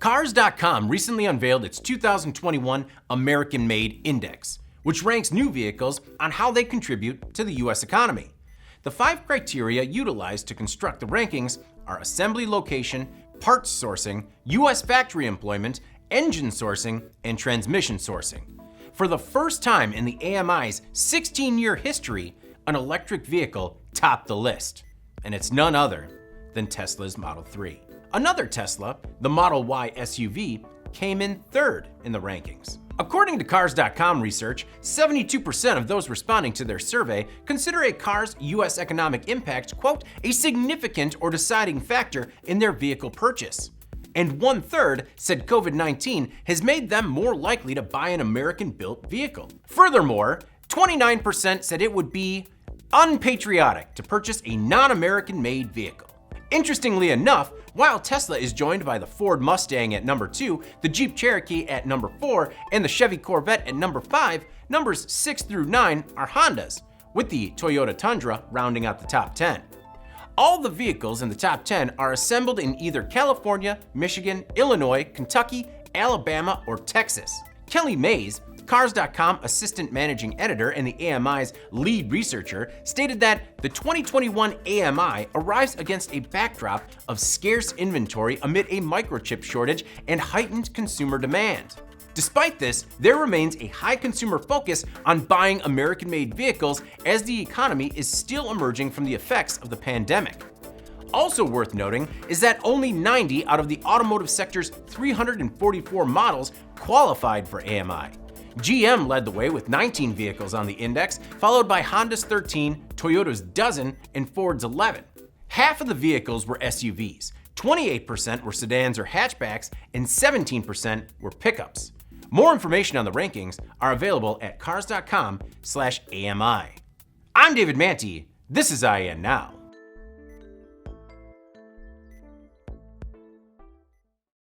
Cars.com recently unveiled its 2021 American-Made Index, which ranks new vehicles on how they contribute to the U.S. economy. The 5 criteria utilized to construct the rankings are assembly location, parts sourcing, U.S. factory employment, engine sourcing, and transmission sourcing. For the first time in the AMI's 16-year history, an electric vehicle topped the list, and it's none other than Tesla's Model 3. Another Tesla, the Model Y SUV, came in 3rd in the rankings. According to Cars.com research, 72% of those responding to their survey consider a car's U.S. economic impact, quote, a significant or deciding factor in their vehicle purchase. And 1/3 said COVID-19 has made them more likely to buy an American-built vehicle. Furthermore, 29% said it would be unpatriotic to purchase a non-American-made vehicle. Interestingly enough, while Tesla is joined by the Ford Mustang at number 2, the Jeep Cherokee at number 4, and the Chevy Corvette at number 5, numbers 6 through 9 are Hondas, with the Toyota Tundra rounding out the top 10. All the vehicles in the top 10 are assembled in either California, Michigan, Illinois, Kentucky, Alabama, or Texas. Kelly Mays, Cars.com assistant managing editor and the AMI's lead researcher, stated that the 2021 AMI arrives against a backdrop of scarce inventory amid a microchip shortage and heightened consumer demand. Despite this, there remains a high consumer focus on buying American-made vehicles as the economy is still emerging from the effects of the pandemic. Also worth noting is that only 90 out of the automotive sector's 344 models qualified for AMI. GM led the way with 19 vehicles on the index, followed by Honda's 13, Toyota's dozen, and Ford's 11. Half of the vehicles were SUVs, 28% were sedans or hatchbacks, and 17% were pickups. More information on the rankings are available at cars.com/AMI. I'm David Manti. This is IEN Now.